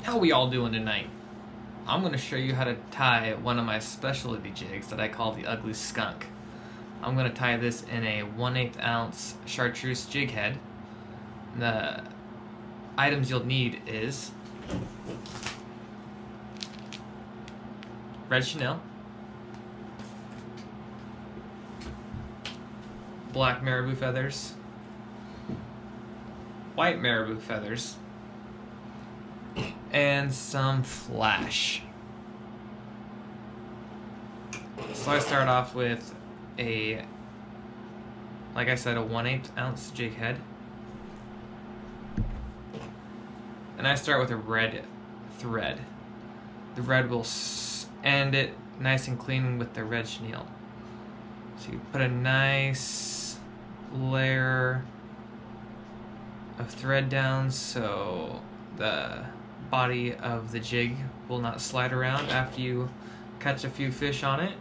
How we all doing tonight? I'm going to show you how to tie one of my specialty jigs that I call the Ugly Skunk. I'm going to tie this in a 1/8 ounce chartreuse jig head. The items you'll need is red chenille, black marabou feathers, white marabou feathers, and some flash. So I start off with like I said, a 1/8 ounce jig head. And I start with a red thread. The red will end it nice and clean with the red chenille. So you put a nice layer of thread down so the body of the jig will not slide around after you catch a few fish on it.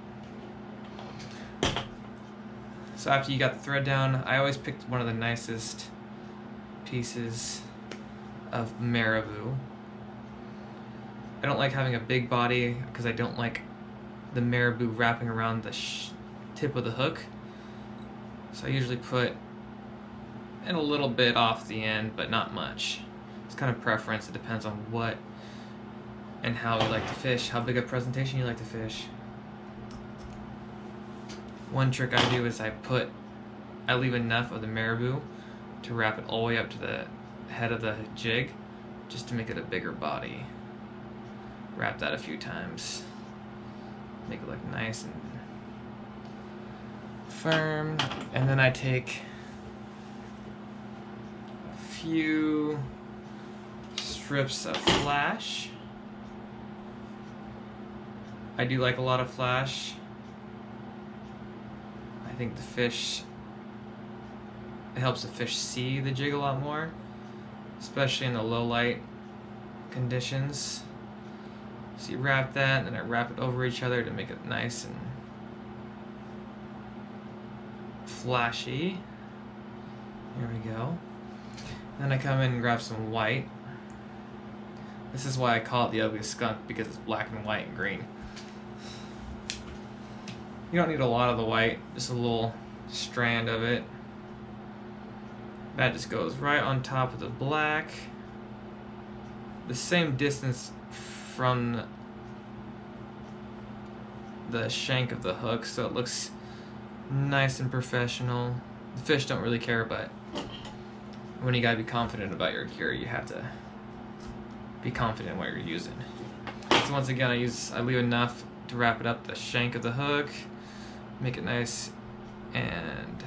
So after you got the thread down, I always picked one of the nicest pieces of marabou. I don't like having a big body because I don't like the marabou wrapping around the tip of the hook. So I usually put in a little bit off the end, but not much. It's kind of preference. It depends on what and how you like to fish, how big a presentation you like to fish. One trick I do is I leave enough of the marabou to wrap it all the way up to the head of the jig, just to make it a bigger body. Wrap that a few times, make it look nice and firm, and then I take a few strips of flash. I do like a lot of flash. I think it helps the fish see the jig a lot more, especially in the low light conditions. So you wrap that, and then I wrap it over each other to make it nice and flashy. Here we go. Then I come in and grab some white. This is why I call it the Ugly Skunk, because it's black and white and green. You don't need a lot of the white, just a little strand of it. That just goes right on top of the black. The same distance from the shank of the hook, so it looks nice and professional. The fish don't really care, but when you gotta be confident about your gear, you have to be confident in what you're using. So once again, I leave enough to wrap it up the shank of the hook, make it nice and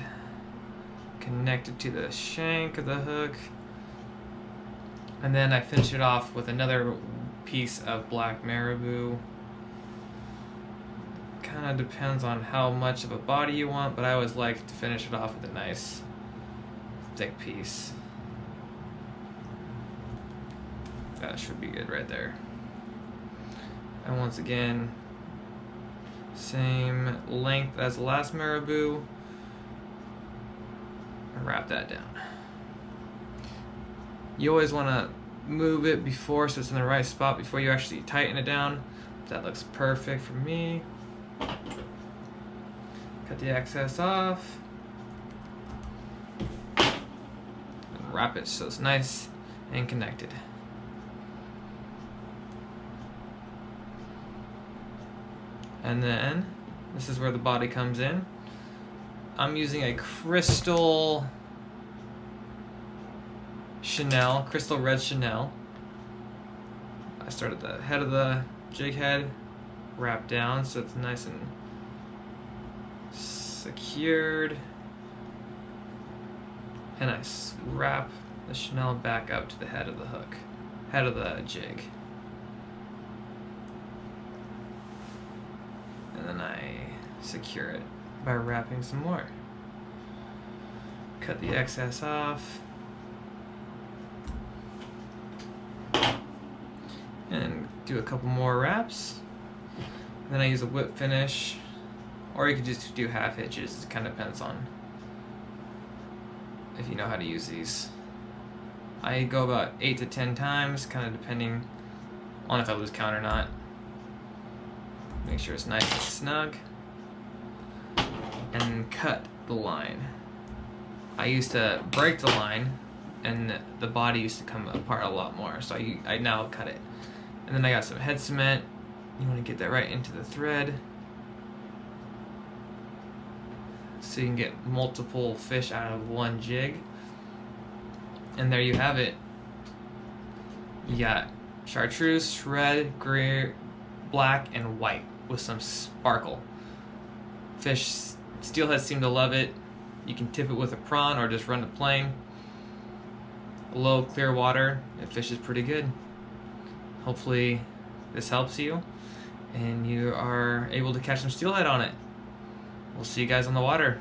connect it to the shank of the hook, and then I finish it off with another piece of black marabou. Kind of depends on how much of a body you want, but I always like to finish it off with a nice thick piece. That should be good right there. And once again, same length as the last marabou, and wrap that down. You always want to move it before, so it's in the right spot before you actually tighten it down. That looks perfect for me. Cut the excess off and wrap it so it's nice and connected. And then this is where the body comes in. I'm using a crystal red chenille. I start at the head of the jig head, wrap down so it's nice and secured, and I wrap the chenille back up to the head of the hook, head of the jig. And then I secure it by wrapping some more. Cut the excess off. And do a couple more wraps. And then I use a whip finish, or you could just do half hitches. It kind of depends on if you know how to use these. I go about 8 to 10 times, kind of depending on if I lose count or not. Make sure it's nice and snug. And cut the line. I used to break the line and the body used to come apart a lot more, so I now cut it. And then I got some head cement. You want to get that right into the thread so you can get multiple fish out of one jig. And there you have it. You got chartreuse, red, gray, black, and white with some sparkle. Fish, steelhead seem to love it. You can tip it with a prawn or just run it plain. Low, clear water, it fishes pretty good. Hopefully this helps you and you are able to catch some steelhead on it. We'll see you guys on the water.